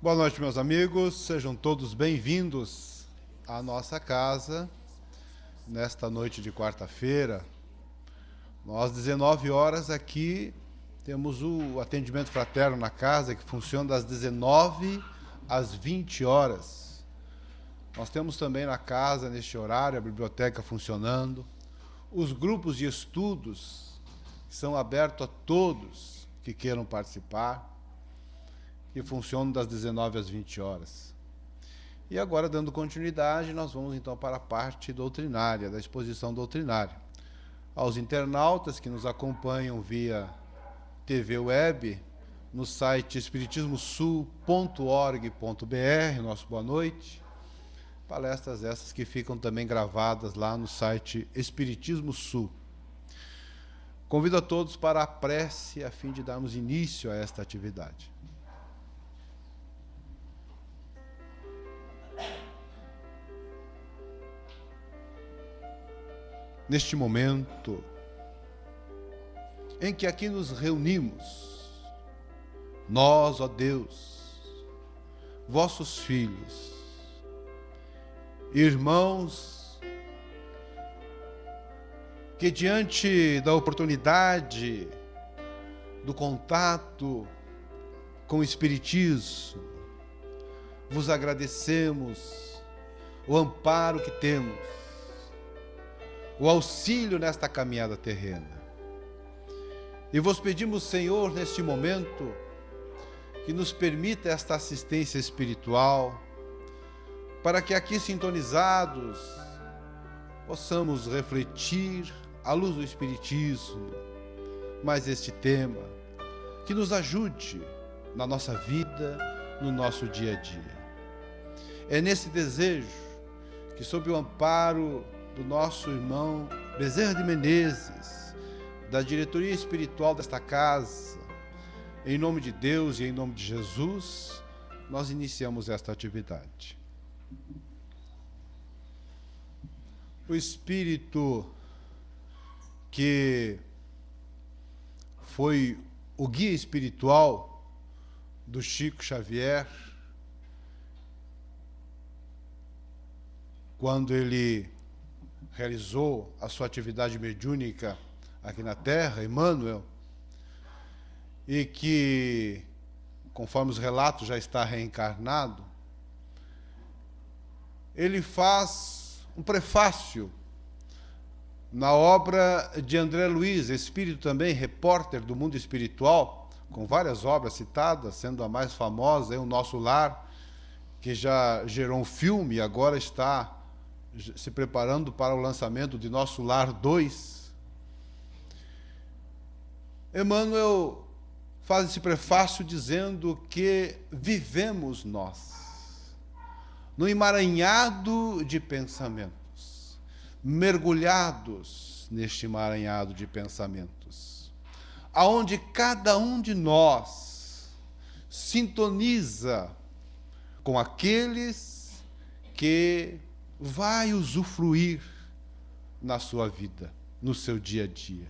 Boa noite, meus amigos. Sejam todos bem-vindos à nossa casa nesta noite de quarta-feira. Nós, 19 horas, aqui temos o atendimento fraterno na casa, que funciona das 19 às 20 horas. Nós temos também na casa, neste horário, a biblioteca funcionando. Os grupos de estudos que são abertos a todos que queiram participar, que funcionam das 19 às 20 horas. E agora, dando continuidade, nós vamos então para a parte doutrinária, da exposição doutrinária. Aos internautas que nos acompanham via TV Web, no site espiritismosul.org.br, nosso boa noite. Palestras essas que ficam também gravadas lá no site Espiritismo Sul. Convido a todos para a prece a fim de darmos início a esta atividade. Neste momento em que aqui nos reunimos, nós, ó Deus, vossos filhos, irmãos, que diante da oportunidade do contato com o Espiritismo, vos agradecemos o amparo que temos, o auxílio nesta caminhada terrena. E vos pedimos, Senhor, neste momento, que nos permita esta assistência espiritual, para que aqui sintonizados possamos refletir à luz do Espiritismo mais este tema, que nos ajude na nossa vida, no nosso dia a dia. É nesse desejo que, sob o amparo do nosso irmão Bezerra de Menezes, da diretoria espiritual desta casa, em nome de Deus e em nome de Jesus, nós iniciamos esta atividade. O Espírito que foi o guia espiritual do Chico Xavier, quando ele realizou a sua atividade mediúnica aqui na Terra, Emmanuel, e que, conforme os relatos, já está reencarnado, ele faz um prefácio na obra de André Luiz, espírito também, repórter do mundo espiritual, com várias obras citadas, sendo a mais famosa, O Nosso Lar, que já gerou um filme e agora está se preparando para o lançamento de Nosso Lar 2. Emmanuel faz esse prefácio dizendo que vivemos nós no emaranhado de pensamentos, mergulhados neste emaranhado de pensamentos, aonde cada um de nós sintoniza com aqueles que vai usufruir na sua vida, no seu dia a dia.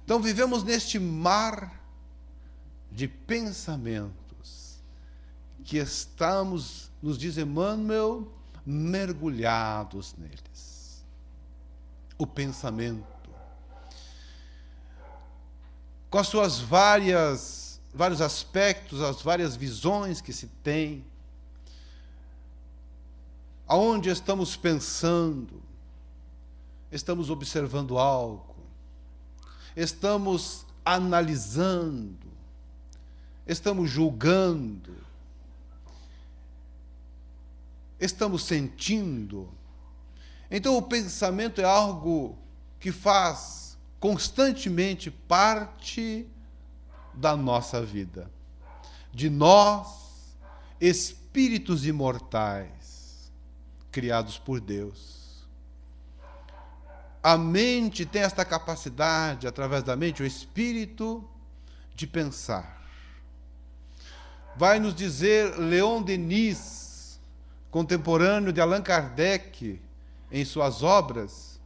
Então vivemos neste mar de pensamentos que estamos, nos diz Emmanuel, mergulhados neles. O pensamento, com as suas vários aspectos, as várias visões que se tem, aonde estamos pensando, estamos observando algo, estamos analisando, estamos julgando, estamos sentindo. Então o pensamento é algo que faz constantemente parte da nossa vida, de nós, espíritos imortais, criados por Deus. A mente tem esta capacidade, através da mente, o espírito, de pensar. Vai nos dizer Leon Denis, contemporâneo de Allan Kardec, em suas obras,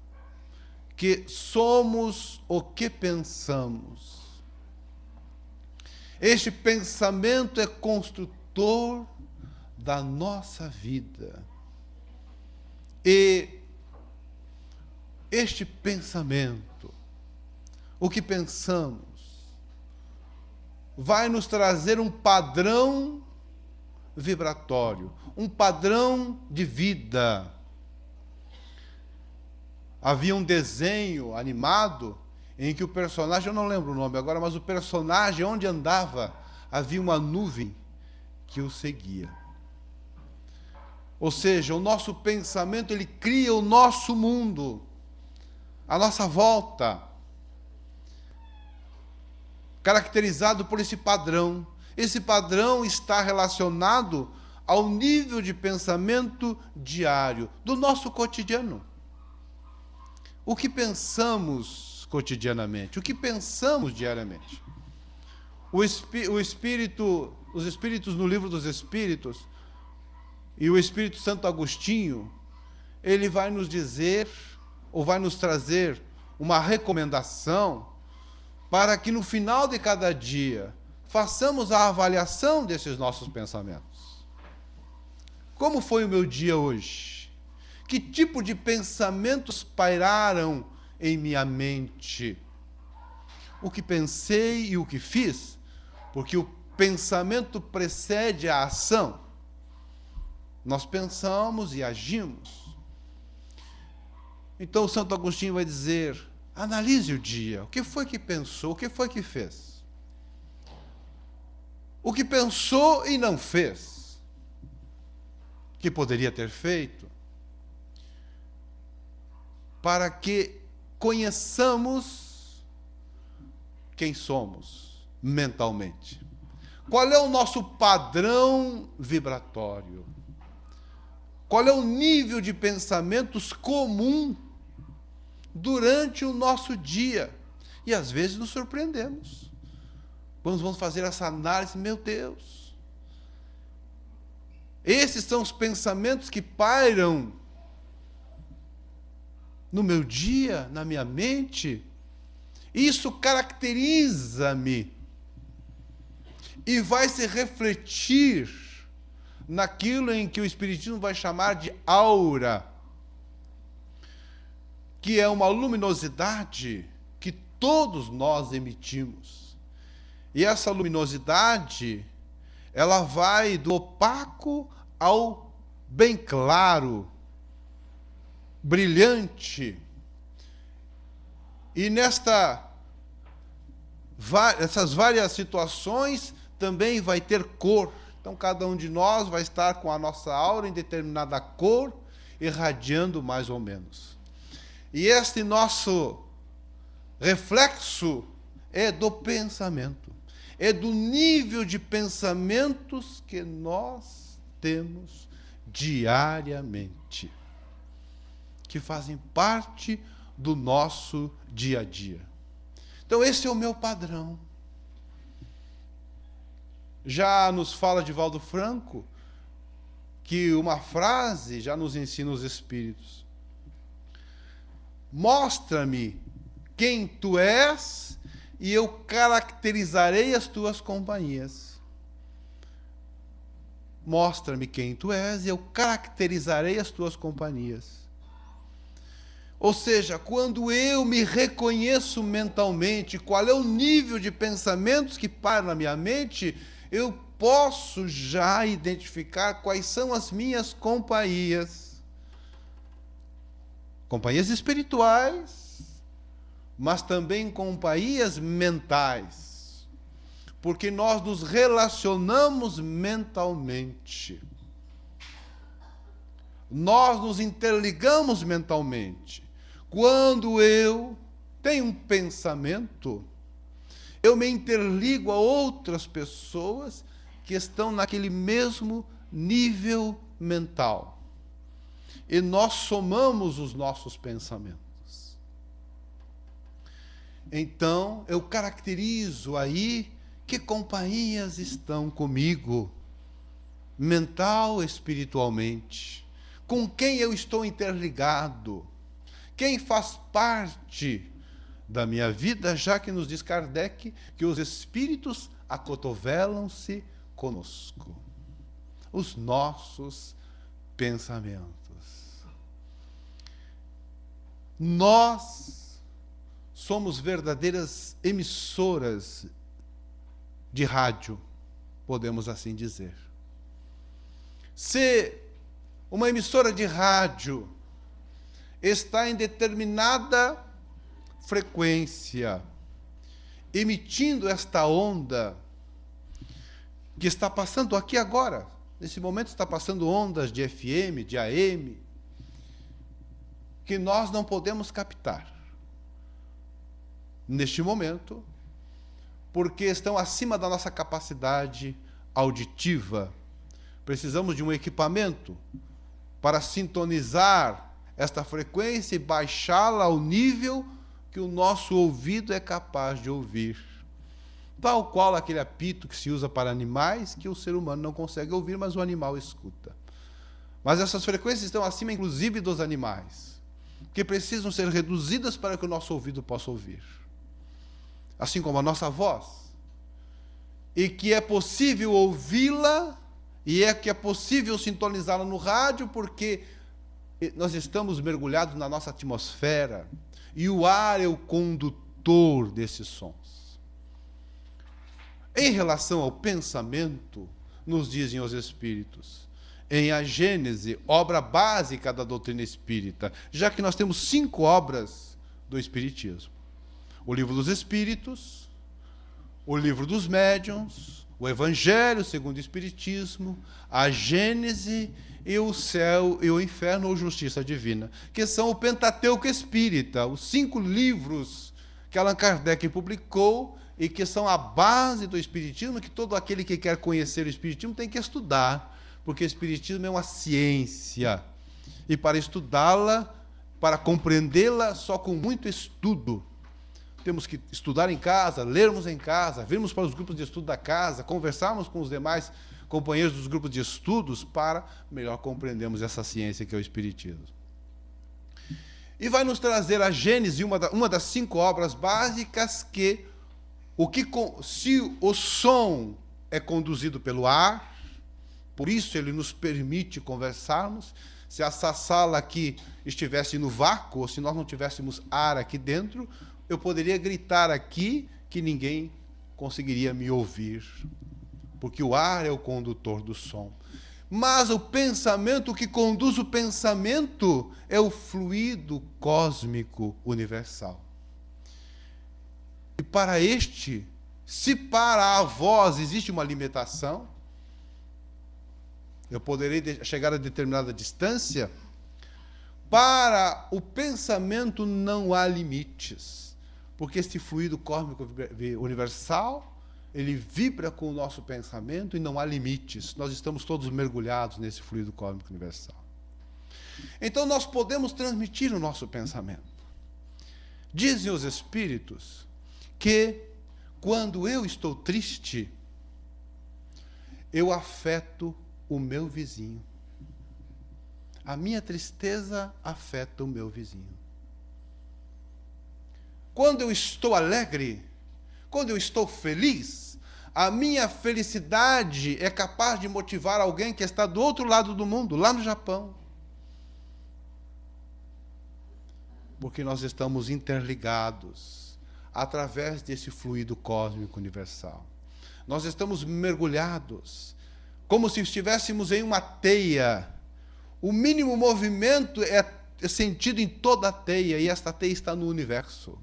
que somos o que pensamos. Este pensamento é condutor da nossa vida. E este pensamento, o que pensamos, vai nos trazer um padrão vibratório, um padrão de vida. Havia um desenho animado em que o personagem, eu não lembro o nome agora, mas o personagem, onde andava, havia uma nuvem que o seguia. Ou seja, o nosso pensamento, ele cria o nosso mundo, a nossa volta, caracterizado por esse padrão. Esse padrão está relacionado ao nível de pensamento diário do nosso cotidiano. O que pensamos cotidianamente? O que pensamos diariamente? Os Espíritos no Livro dos Espíritos e o Espírito Santo Agostinho, ele vai nos dizer, ou vai nos trazer uma recomendação para que no final de cada dia façamos a avaliação desses nossos pensamentos. Como foi o meu dia hoje? Que tipo de pensamentos pairaram em minha mente? O que pensei e o que fiz? Porque o pensamento precede a ação. Nós pensamos e agimos. Então, o Santo Agostinho vai dizer, analise o dia. O que foi que pensou? O que foi que fez? O que pensou e não fez? Que poderia ter feito? Para que conheçamos quem somos mentalmente. Qual é o nosso padrão vibratório? Qual é o nível de pensamentos comum durante o nosso dia? E às vezes nos surpreendemos. Quando vamos fazer essa análise, meu Deus, esses são os pensamentos que pairam no meu dia, na minha mente. Isso caracteriza-me e vai se refletir naquilo em que o Espiritismo vai chamar de aura, que é uma luminosidade que todos nós emitimos. E essa luminosidade, ela vai do opaco ao bem claro, brilhante. E essas várias situações também vai ter cor. Então, cada um de nós vai estar com a nossa aura em determinada cor, irradiando mais ou menos. E este nosso reflexo é do pensamento. É do nível de pensamentos que nós temos diariamente, que fazem parte do nosso dia a dia. Então, esse é o meu padrão. Já nos fala Divaldo Franco que uma frase já nos ensina os Espíritos. Mostra-me quem tu és e eu caracterizarei as tuas companhias. Mostra-me quem tu és e eu caracterizarei as tuas companhias. Ou seja, quando eu me reconheço mentalmente, qual é o nível de pensamentos que param na minha mente, eu posso já identificar quais são as minhas companhias. Companhias espirituais, mas também companhias mentais. Porque nós nos relacionamos mentalmente. Nós nos interligamos mentalmente. Quando eu tenho um pensamento, eu me interligo a outras pessoas que estão naquele mesmo nível mental. E nós somamos os nossos pensamentos. Então, eu caracterizo aí que companhias estão comigo, mental, espiritualmente. Com quem eu estou interligado. Quem faz parte da minha vida, já que nos diz Kardec que os espíritos acotovelam-se conosco. os nossos pensamentos. Nós somos verdadeiras emissoras de rádio, podemos assim dizer. Se uma emissora de rádio está em determinada frequência, emitindo esta onda que está passando aqui agora, nesse momento está passando ondas de FM, de AM, que nós não podemos captar neste momento, porque estão acima da nossa capacidade auditiva. Precisamos de um equipamento para sintonizar esta frequência e baixá-la ao nível que o nosso ouvido é capaz de ouvir. Tal qual aquele apito que se usa para animais, que o ser humano não consegue ouvir, mas o animal escuta. Mas essas frequências estão acima, inclusive, dos animais, que precisam ser reduzidas para que o nosso ouvido possa ouvir. Assim como a nossa voz. E que é possível ouvi-la, e que é possível sintonizá-la no rádio, porque nós estamos mergulhados na nossa atmosfera, e o ar é o condutor desses sons. Em relação ao pensamento, nos dizem os Espíritos, em A Gênese, obra básica da doutrina espírita, já que nós temos 5 obras do Espiritismo. O Livro dos Espíritos, o Livro dos Médiuns, o Evangelho segundo o Espiritismo, a Gênese e o Céu e o Inferno ou Justiça Divina, que são o Pentateuco Espírita, os 5 livros que Allan Kardec publicou e que são a base do Espiritismo, que todo aquele que quer conhecer o Espiritismo tem que estudar, porque o Espiritismo é uma ciência. E para estudá-la, para compreendê-la, só com muito estudo. Temos que estudar em casa, lermos em casa, virmos para os grupos de estudo da casa, conversarmos com os demais companheiros dos grupos de estudos para melhor compreendermos essa ciência que é o Espiritismo. E vai nos trazer a Gênese, uma das 5 obras bássicas, que se o som é conduzido pelo ar, por isso ele nos permite conversarmos. Se essa sala aqui estivesse no vácuo, ou se nós não tivéssemos ar aqui dentro, eu poderia gritar aqui que ninguém conseguiria me ouvir, porque o ar é o condutor do som. Mas o pensamento, o que conduz o pensamento, é o fluido cósmico universal. E para este, se para a voz existe uma limitação, eu poderei chegar a determinada distância, para o pensamento não há limites, porque este fluido cósmico universal, ele vibra com o nosso pensamento e não há limites. Nós estamos todos mergulhados nesse fluido cósmico universal. Então nós podemos transmitir o nosso pensamento. Dizem os Espíritos que quando eu estou triste, eu afeto o meu vizinho. A minha tristeza afeta o meu vizinho. Quando eu estou alegre, quando eu estou feliz, a minha felicidade é capaz de motivar alguém que está do outro lado do mundo, lá no Japão. Porque nós estamos interligados através desse fluido cósmico universal. Nós estamos mergulhados, como se estivéssemos em uma teia. O mínimo movimento é sentido em toda a teia, e esta teia está no universo.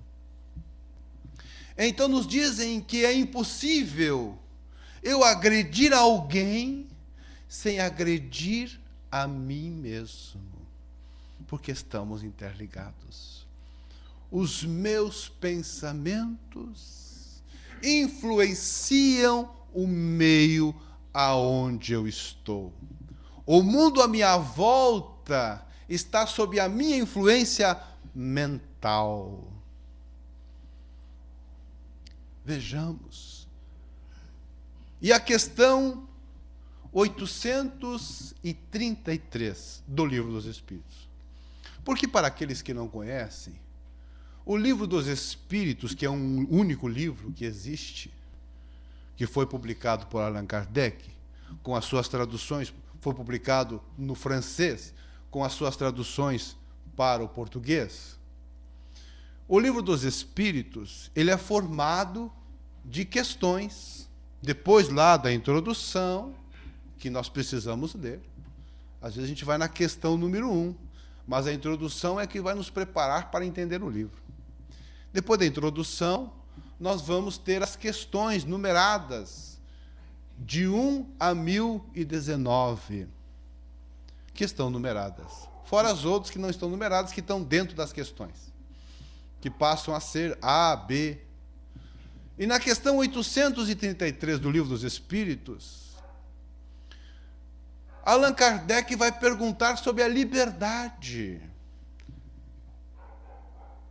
Então nos dizem que é impossível eu agredir alguém sem agredir a mim mesmo, porque estamos interligados. Os meus pensamentos influenciam o meio aonde eu estou. O mundo à minha volta está sob a minha influência mental. Vejamos. E a questão 833 do Livro dos Espíritos. Porque para aqueles que não conhecem, o Livro dos Espíritos, que é um único livro que existe, que foi publicado por Allan Kardec, com as suas traduções, foi publicado no francês, com as suas traduções para o português. O Livro dos Espíritos, ele é formado de questões, depois lá da introdução, que nós precisamos ler. Às vezes a gente vai na questão número 1, mas a introdução é que vai nos preparar para entender o livro. Depois da introdução, nós vamos ter as questões numeradas, de 1 a 1019. Que estão numeradas. Fora as outras que não estão numeradas, que estão dentro das questões, que passam a ser A, B. E na questão 833 do Livro dos Espíritos, Allan Kardec vai perguntar sobre a liberdade.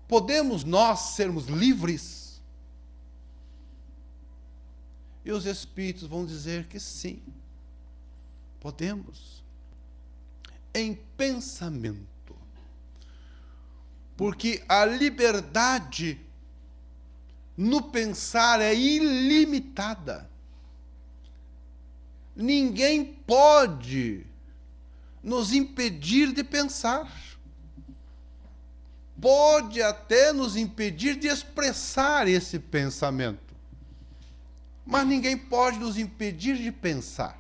Podemos nós sermos livres? E os Espíritos vão dizer que sim, podemos. Em pensamento. Porque a liberdade no pensar é ilimitada. Ninguém pode nos impedir de pensar. Pode até nos impedir de expressar esse pensamento. Mas ninguém pode nos impedir de pensar.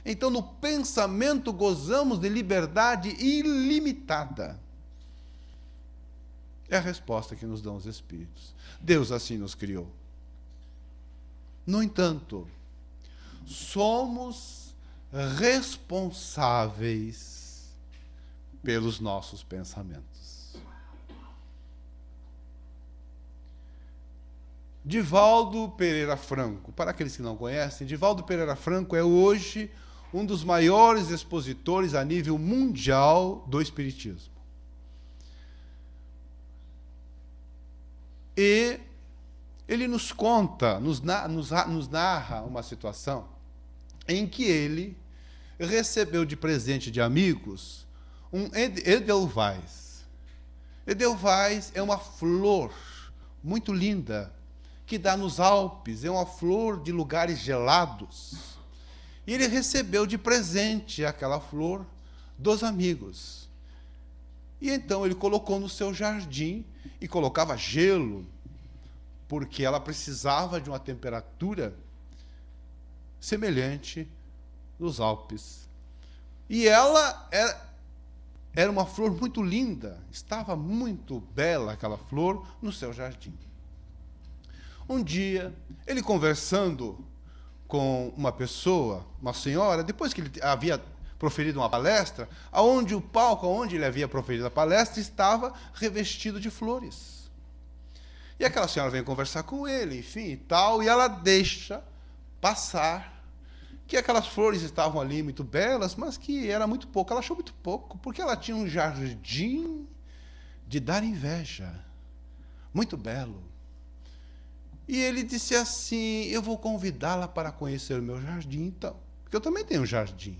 Então, no pensamento, gozamos de liberdade ilimitada. É a resposta que nos dão os Espíritos. Deus assim nos criou. No entanto, somos responsáveis pelos nossos pensamentos. Divaldo Pereira Franco, para aqueles que não conhecem, Divaldo Pereira Franco é hoje um dos maiores expositores a nível mundial do Espiritismo. E ele nos conta, nos narra uma situação em que ele recebeu de presente de amigos um Edelweiss. Edelweiss é uma flor muito linda, que dá nos Alpes, é uma flor de lugares gelados. E ele recebeu de presente aquela flor dos amigos. E então ele colocou no seu jardim e colocava gelo, porque ela precisava de uma temperatura semelhante nos Alpes. E ela era uma flor muito linda, estava muito bela aquela flor no seu jardim. Um dia, ele conversando com uma pessoa, uma senhora, depois que ele havia proferido uma palestra, aonde o palco onde ele havia proferido a palestra estava revestido de flores. E aquela senhora vem conversar com ele, enfim, e tal, e ela deixa passar que aquelas flores estavam ali muito belas, mas que era muito pouco. Ela achou muito pouco, porque ela tinha um jardim de dar inveja, muito belo. E ele disse assim, eu vou convidá-la para conhecer o meu jardim, então, porque eu também tenho um jardim.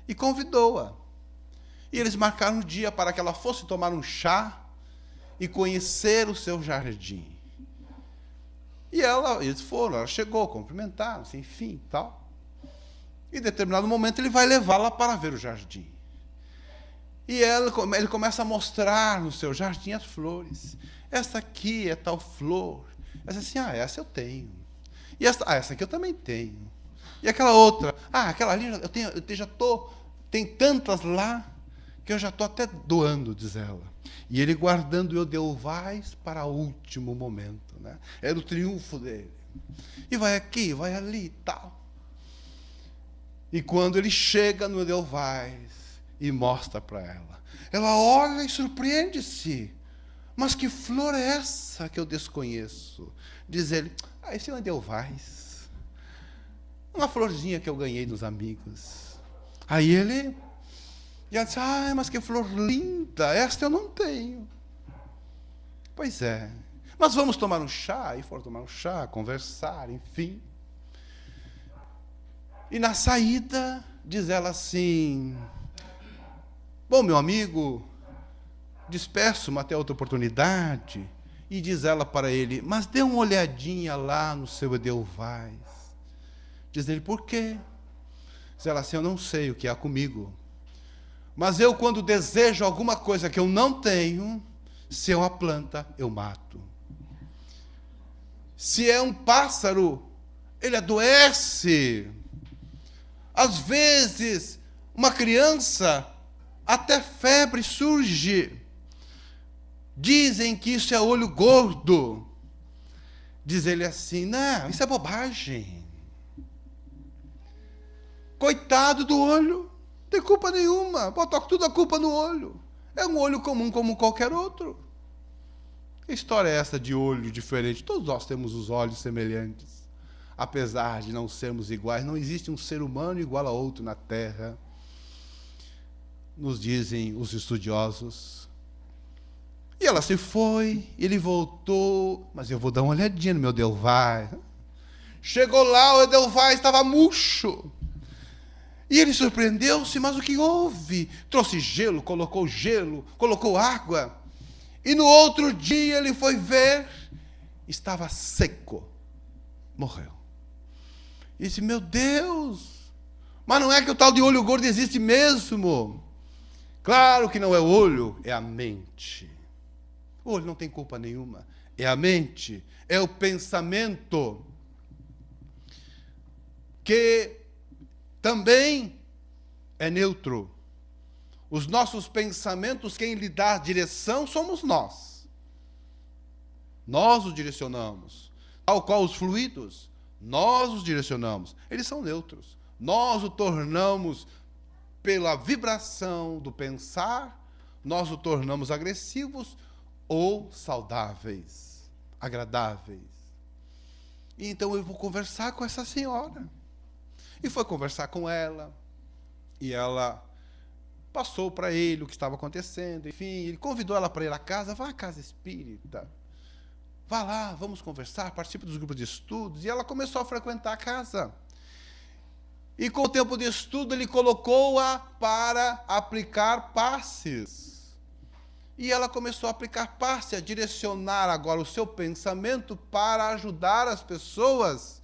E convidou-a. E eles marcaram um dia para que ela fosse tomar um chá e conhecer o seu jardim. E eles foram, ela chegou, cumprimentaram-se, enfim, tal. E em determinado momento ele vai levá-la para ver o jardim. E ele começa a mostrar no seu jardim as flores. Essa aqui é tal flor. Essa assim, essa eu tenho. E essa aqui eu também tenho. E aquela outra, aquela ali tem tantas lá que eu já estou até doando, diz ela. E ele guardando o Edelweiss para o último momento, né? Era o triunfo dele. E vai aqui, vai ali e tal. E quando ele chega no Edelweiss e mostra para ela, ela olha e surpreende-se. Mas que flor é essa que eu desconheço? Diz ele, esse é um Edelweiss. Uma florzinha que eu ganhei dos amigos. Aí ele disse, mas que flor linda, esta eu não tenho. Pois é, mas vamos tomar um chá. E foram tomar um chá, conversar, enfim. E na saída, diz ela assim, bom, meu amigo, despeço-me até outra oportunidade. E diz ela para ele, mas dê uma olhadinha lá no seu Edelweiss. Diz ele, por quê? Diz ela assim, eu não sei o que há comigo. Mas eu, quando desejo alguma coisa que eu não tenho, se é uma planta, eu mato. Se é um pássaro, ele adoece. Às vezes, uma criança, até febre surge. Dizem que isso é olho gordo. Diz ele assim, não, isso é bobagem. Coitado do olho, não tem culpa nenhuma, bota tudo a culpa no olho. É um olho comum como qualquer outro. Que história é essa de olho diferente? Todos nós temos os olhos semelhantes. Apesar de não sermos iguais, não existe um ser humano igual a outro na Terra. Nos dizem os estudiosos. E ela se foi, ele voltou, mas eu vou dar uma olhadinha no meu Edelvais. Chegou lá, o Edelvais estava murcho. E ele surpreendeu-se, mas o que houve? Trouxe gelo, colocou água. E no outro dia ele foi ver, estava seco, morreu. E disse, meu Deus, mas não é que o tal de olho gordo existe mesmo? Claro que não é o olho, é a mente. O olho não tem culpa nenhuma, é a mente, é o pensamento, que também é neutro. Os nossos pensamentos, quem lhe dá direção somos nós. Nós os direcionamos. Tal qual os fluidos, nós os direcionamos. Eles são neutros. Nós o tornamos, pela vibração do pensar, nós o tornamos agressivos ou saudáveis, agradáveis. E então eu vou conversar com essa senhora. E foi conversar com ela. E ela passou para ele o que estava acontecendo. Enfim, ele convidou ela para ir à casa. Vá à casa espírita. Vá lá, vamos conversar, participe dos grupos de estudos. E ela começou a frequentar a casa. E com o tempo de estudo, ele colocou-a para aplicar passes. E ela começou a aplicar passe, a direcionar agora o seu pensamento para ajudar as pessoas.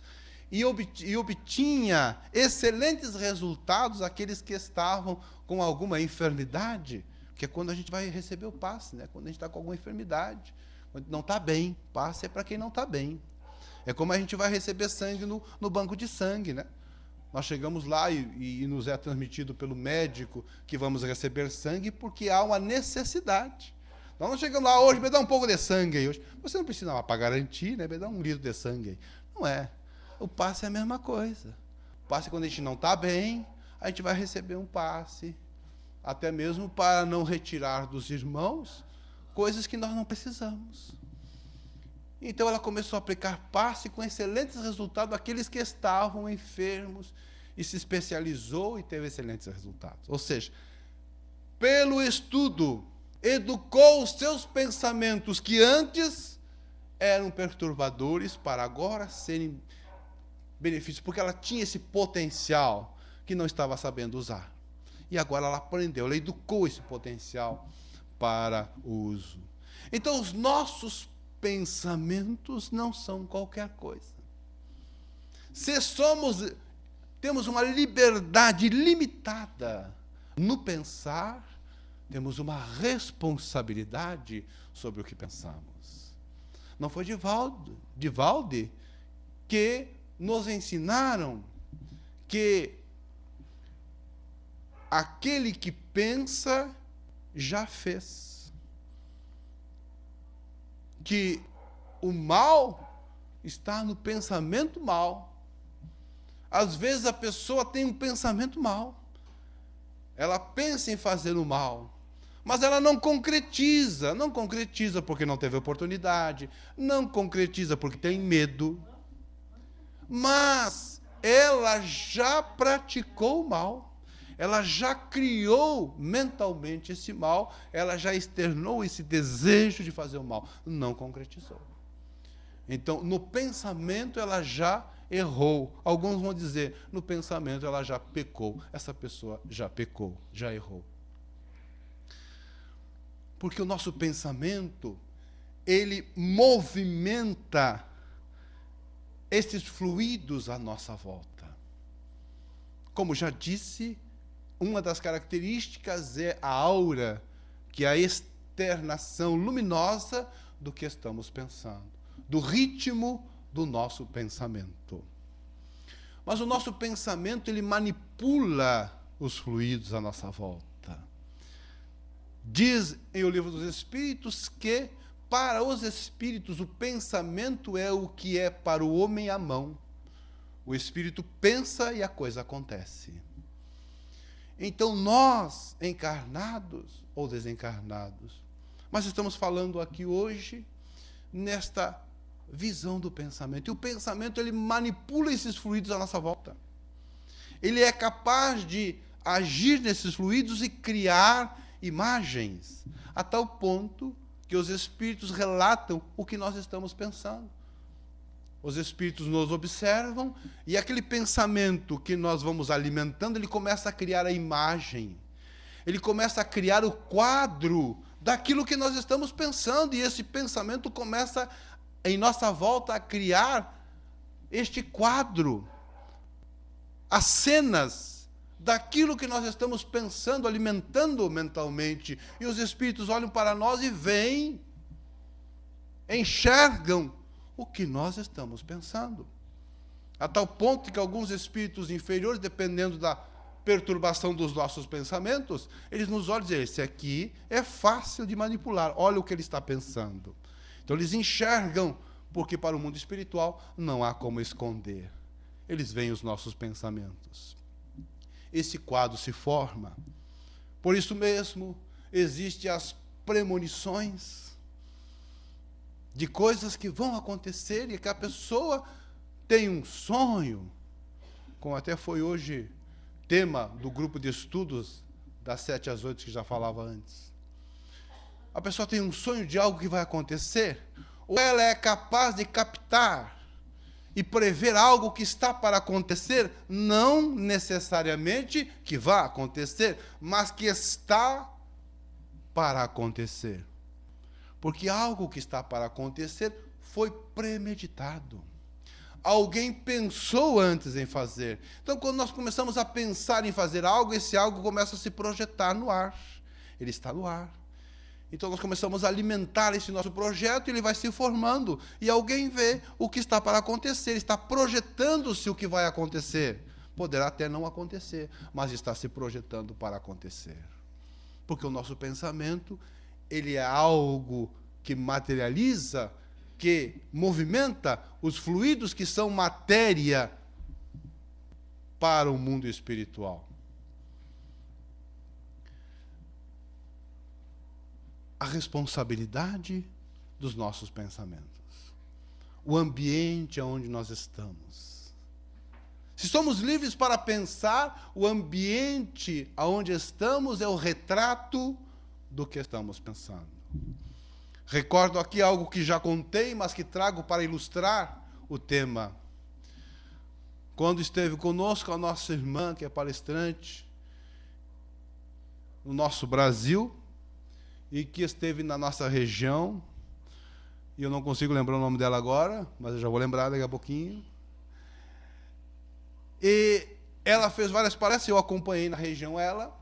E obtinha excelentes resultados aqueles que estavam com alguma enfermidade, que é quando a gente vai receber o passe, né? Quando a gente está com alguma enfermidade, quando não está bem. Passe é para quem não está bem. É como a gente vai receber sangue no banco de sangue, né? Nós chegamos lá e nos é transmitido pelo médico que vamos receber sangue porque há uma necessidade. Nós não chegamos lá hoje, me dá um pouco de sangue aí hoje. Você não precisa, para garantir, né? Me dá 1 litro de sangue aí. Não é. O passe é a mesma coisa. O passe, quando a gente não está bem, a gente vai receber um passe, até mesmo para não retirar dos irmãos coisas que nós não precisamos. Então ela começou a aplicar passe com excelentes resultados àqueles que estavam enfermos e se especializou e teve excelentes resultados. Ou seja, pelo estudo, educou os seus pensamentos que antes eram perturbadores para agora serem benefícios, porque ela tinha esse potencial que não estava sabendo usar. E agora ela aprendeu, ela educou esse potencial para o uso. Então, os nossos pensamentos não são qualquer coisa. Se temos uma liberdade limitada no pensar, temos uma responsabilidade sobre o que pensamos. Não foi Divaldi que nos ensinaram que aquele que pensa já fez. Que o mal está no pensamento mal. Às vezes a pessoa tem um pensamento mal. Ela pensa em fazer o mal, mas ela não concretiza. Não concretiza porque não teve oportunidade, não concretiza porque tem medo. Mas ela já praticou o mal. Ela já criou mentalmente esse mal, ela já externou esse desejo de fazer o mal, não concretizou. Então, no pensamento ela já errou. Alguns vão dizer, no pensamento ela já pecou. Essa pessoa já pecou, já errou. Porque o nosso pensamento, ele movimenta esses fluidos à nossa volta. Como já disse, uma das características é a aura, que é a externação luminosa do que estamos pensando, do ritmo do nosso pensamento. Mas o nosso pensamento, ele manipula os fluidos à nossa volta. Diz em O Livro dos Espíritos que, para os espíritos, o pensamento é o que é para o homem a mão. O espírito pensa e a coisa acontece. Então, nós, encarnados ou desencarnados, mas estamos falando aqui hoje nesta visão do pensamento. E o pensamento, ele manipula esses fluidos à nossa volta. Ele é capaz de agir nesses fluidos e criar imagens, a tal ponto que os espíritos relatam o que nós estamos pensando. Os espíritos nos observam e aquele pensamento que nós vamos alimentando, ele começa a criar a imagem. Ele começa a criar o quadro daquilo que nós estamos pensando. E esse pensamento começa, em nossa volta, a criar este quadro. As cenas daquilo que nós estamos pensando, alimentando mentalmente. E os espíritos olham para nós e veem, enxergam o que nós estamos pensando. A tal ponto que alguns espíritos inferiores, dependendo da perturbação dos nossos pensamentos, eles nos olham e dizem, esse aqui é fácil de manipular, olha o que ele está pensando. Então eles enxergam, porque para o mundo espiritual não há como esconder. Eles veem os nossos pensamentos. Esse quadro se forma. Por isso mesmo, existem as premonições de coisas que vão acontecer e que a pessoa tem um sonho, como até foi hoje tema do grupo de estudos das 7 às 8 que já falava antes. A pessoa tem um sonho de algo que vai acontecer, ou ela é capaz de captar e prever algo que está para acontecer, não necessariamente que vá acontecer, mas que está para acontecer. Porque algo que está para acontecer foi premeditado. Alguém pensou antes em fazer. Então, quando nós começamos a pensar em fazer algo, esse algo começa a se projetar no ar. Ele está no ar. Então, nós começamos a alimentar esse nosso projeto e ele vai se formando. E alguém vê o que está para acontecer, está projetando-se o que vai acontecer. Poderá até não acontecer, mas está se projetando para acontecer. Porque o nosso pensamento, ele é algo que materializa, que movimenta os fluidos que são matéria para o mundo espiritual. A responsabilidade dos nossos pensamentos. O ambiente onde nós estamos. Se somos livres para pensar, o ambiente onde estamos é o retrato do que estamos pensando. Recordo aqui algo que já contei, mas que trago para ilustrar o tema. Quando esteve conosco a nossa irmã, que é palestrante, no nosso Brasil, e que esteve na nossa região, e eu não consigo lembrar o nome dela agora, mas eu já vou lembrar daqui a pouquinho. E ela fez várias palestras, eu acompanhei na região ela,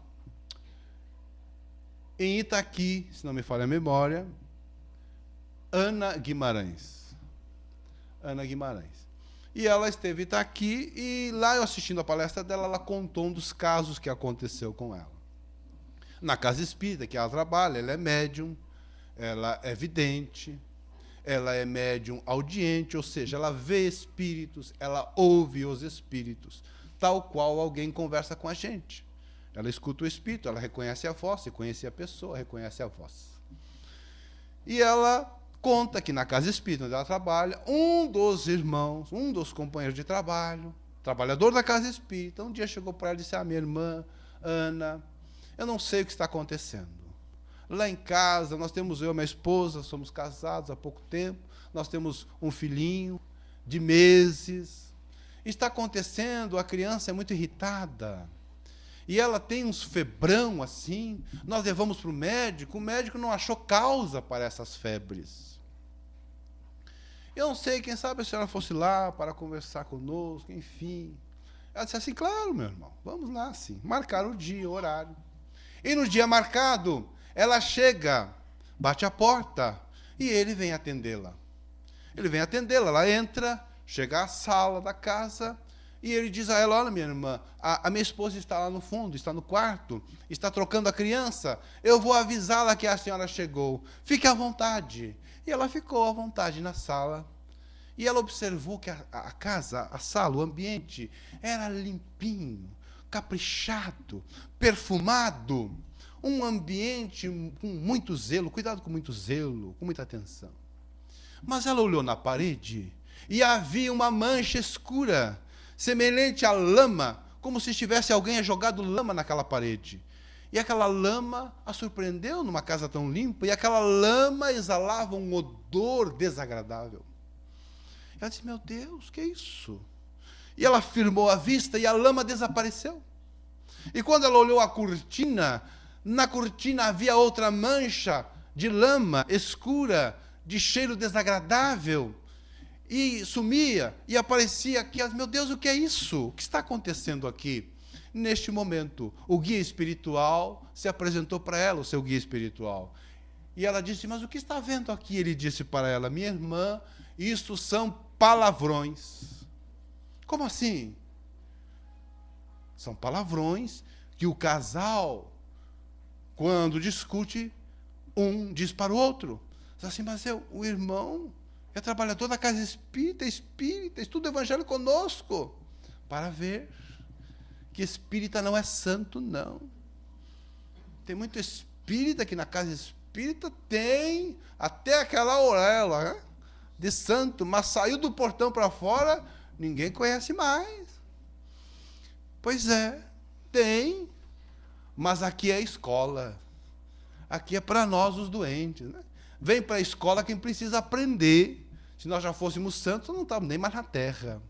em Itaqui, se não me falha a memória, Ana Guimarães. Ana Guimarães. E ela esteve em Itaqui, e lá eu assistindo a palestra dela, ela contou um dos casos que aconteceu com ela. Na casa espírita que ela trabalha, ela é médium, ela é vidente, ela é médium audiente, ou seja, ela vê espíritos, ela ouve os espíritos, tal qual alguém conversa com a gente. Ela escuta o espírito, ela reconhece a voz, reconhece a pessoa, reconhece a voz. E ela conta que na casa espírita onde ela trabalha, um dos irmãos, um dos companheiros de trabalho, trabalhador da casa espírita, um dia chegou para ela e disse, minha irmã, Ana, eu não sei o que está acontecendo. Lá em casa, nós temos eu e minha esposa, somos casados há pouco tempo, nós temos um filhinho de meses. Está acontecendo, a criança é muito irritada. E ela tem uns febrão assim, nós levamos para o médico não achou causa para essas febres. Eu não sei, quem sabe a senhora fosse lá para conversar conosco, enfim. Ela disse assim, claro, meu irmão, vamos lá, sim. Marcaram o dia, o horário. E no dia marcado, ela chega, bate a porta, e ele vem atendê-la. Ele vem atendê-la, ela entra, chega à sala da casa, e ele diz a ela, olha, minha irmã, a minha esposa está lá no fundo, está no quarto, está trocando a criança, eu vou avisá-la que a senhora chegou, fique à vontade. E ela ficou à vontade na sala, e ela observou que a casa, a sala, o ambiente, era limpinho, caprichado, perfumado, um ambiente com muito zelo, cuidado com muito zelo, com muita atenção. Mas ela olhou na parede e havia uma mancha escura, semelhante à lama, como se tivesse alguém jogado lama naquela parede. E aquela lama a surpreendeu numa casa tão limpa, e aquela lama exalava um odor desagradável. Ela disse, meu Deus, que é isso? E ela firmou a vista e a lama desapareceu. E quando ela olhou a cortina, na cortina havia outra mancha de lama escura, de cheiro desagradável, e sumia, e aparecia aqui, meu Deus, o que é isso? O que está acontecendo aqui? Neste momento, o guia espiritual se apresentou para ela, o seu guia espiritual. E ela disse, mas o que está vendo aqui? Ele disse para ela, minha irmã, isto são palavrões. Como assim? São palavrões que o casal, quando discute, um diz para o outro. Diz assim, mas o irmão é trabalhador da casa espírita, estuda o evangelho conosco. Para ver que espírita não é santo, não. Tem muito espírita que na casa espírita tem até aquela auréola, né, de santo, mas saiu do portão para fora, ninguém conhece mais. Pois é, tem, mas aqui é a escola. Aqui é para nós os doentes, né? Vem para a escola quem precisa aprender. Se nós já fôssemos santos, não estávamos nem mais na terra.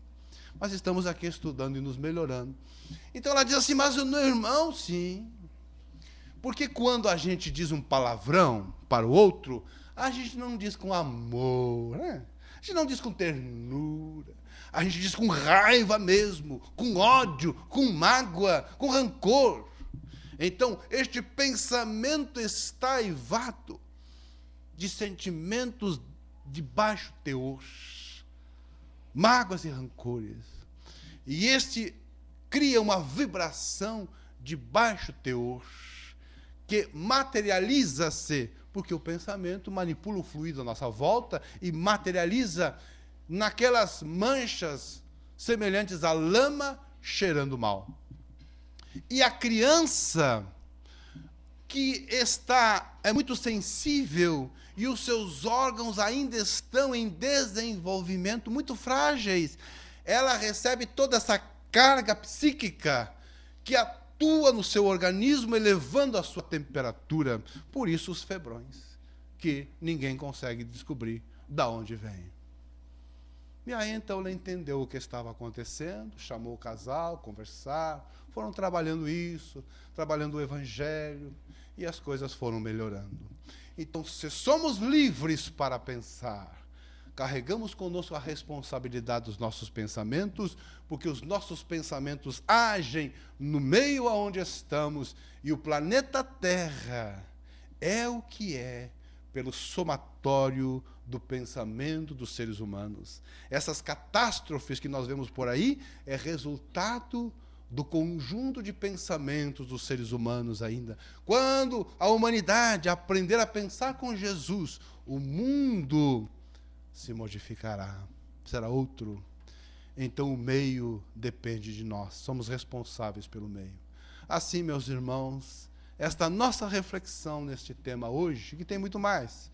Mas estamos aqui estudando e nos melhorando. Então ela diz assim, mas o meu irmão, sim. Porque quando a gente diz um palavrão para o outro, a gente não diz com amor, né? A gente não diz com ternura. A gente diz com raiva mesmo, com ódio, com mágoa, com rancor. Então, este pensamento está aivado de sentimentos de baixo teor, mágoas e rancores. E este cria uma vibração de baixo teor, que materializa-se, porque o pensamento manipula o fluido à nossa volta e materializa naquelas manchas semelhantes à lama cheirando mal. E a criança que é muito sensível e os seus órgãos ainda estão em desenvolvimento, muito frágeis, ela recebe toda essa carga psíquica que atua no seu organismo, elevando a sua temperatura. Por isso os febrões, que ninguém consegue descobrir de onde vêm. E aí então ela entendeu o que estava acontecendo, chamou o casal, conversaram, foram trabalhando isso, trabalhando o evangelho, e as coisas foram melhorando. Então, se somos livres para pensar, carregamos conosco a responsabilidade dos nossos pensamentos, porque os nossos pensamentos agem no meio aonde estamos, e o planeta Terra é o que é pelo somatório do pensamento dos seres humanos. Essas catástrofes que nós vemos por aí é resultado do conjunto de pensamentos dos seres humanos ainda. Quando a humanidade aprender a pensar com Jesus, o mundo se modificará, será outro. Então o meio depende de nós, somos responsáveis pelo meio. Assim, meus irmãos, esta nossa reflexão neste tema hoje, que tem muito mais,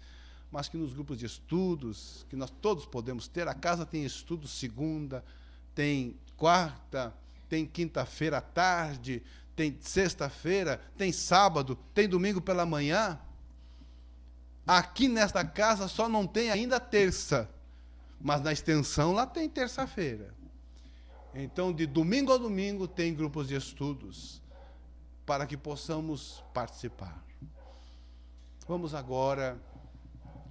mas que nos grupos de estudos, que nós todos podemos ter, a casa tem estudo segunda, tem quarta, tem quinta-feira à tarde, tem sexta-feira, tem sábado, tem domingo pela manhã. Aqui nesta casa só não tem ainda terça, mas na extensão lá tem terça-feira. Então, de domingo a domingo tem grupos de estudos para que possamos participar. Vamos agora,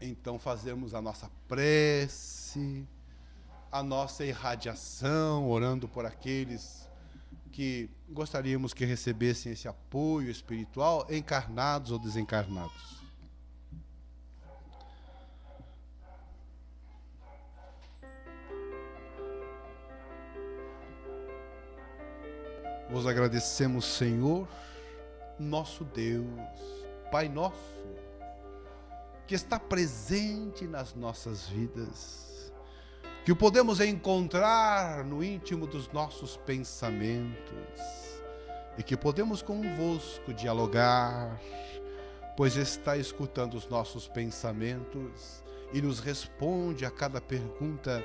então, fazermos a nossa prece, a nossa irradiação, orando por aqueles que gostaríamos que recebessem esse apoio espiritual, encarnados ou desencarnados. Vos agradecemos, Senhor, nosso Deus, Pai nosso, que está presente nas nossas vidas, que o podemos encontrar no íntimo dos nossos pensamentos e que podemos convosco dialogar, pois está escutando os nossos pensamentos e nos responde a cada pergunta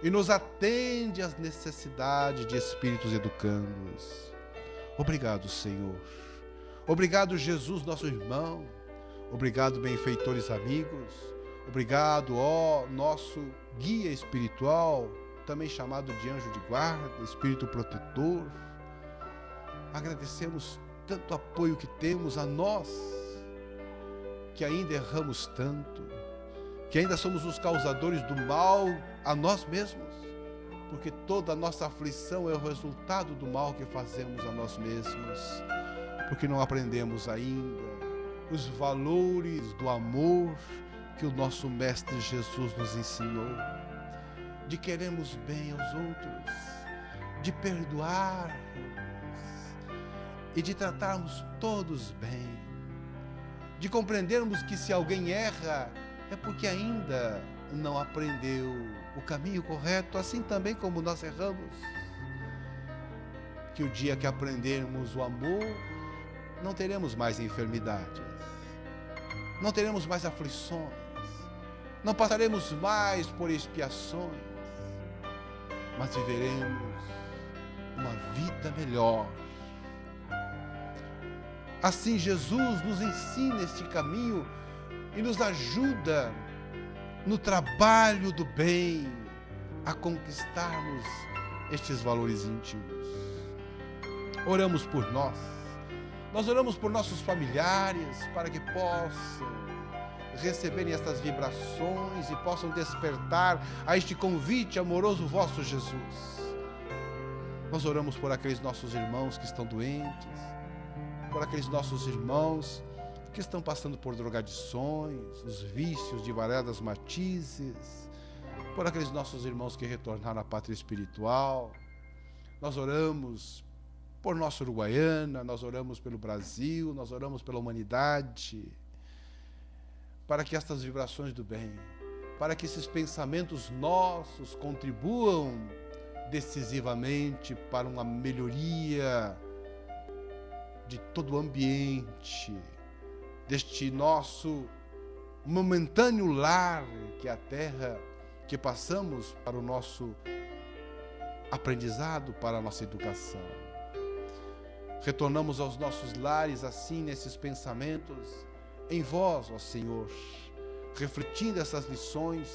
e nos atende às necessidades de espíritos educandos. Obrigado, Senhor. Obrigado, Jesus, nosso irmão. Obrigado, benfeitores amigos. Obrigado, ó nosso guia espiritual, também chamado de anjo de guarda, espírito protetor. Agradecemos tanto apoio que temos a nós, que ainda erramos tanto, que ainda somos os causadores do mal a nós mesmos, porque toda a nossa aflição é o resultado do mal que fazemos a nós mesmos, porque não aprendemos ainda os valores do amor que o nosso Mestre Jesus nos ensinou, de querermos bem aos outros, de perdoarmos e de tratarmos todos bem, de compreendermos que se alguém erra é porque ainda não aprendeu o caminho correto, assim também como nós erramos. Que o dia que aprendermos o amor, não teremos mais enfermidades, não teremos mais aflições, não passaremos mais por expiações, mas viveremos uma vida melhor. Assim Jesus nos ensina este caminho e nos ajuda no trabalho do bem a conquistarmos estes valores íntimos. Oramos por nós oramos por nossos familiares para que possam receberem estas vibrações e possam despertar a este convite amoroso vosso, Jesus. Nós oramos por aqueles nossos irmãos que estão doentes, por aqueles nossos irmãos que estão passando por drogadições, os vícios de variadas matizes, por aqueles nossos irmãos que retornaram à pátria espiritual. Nós oramos por nossa Uruguaiana, nós oramos pelo Brasil, nós oramos pela humanidade, para que estas vibrações do bem, para que esses pensamentos nossos contribuam decisivamente para uma melhoria de todo o ambiente, deste nosso momentâneo lar, que é a terra, que passamos para o nosso aprendizado, para a nossa educação. Retornamos aos nossos lares assim, nesses pensamentos, em vós, ó Senhor, refletindo essas lições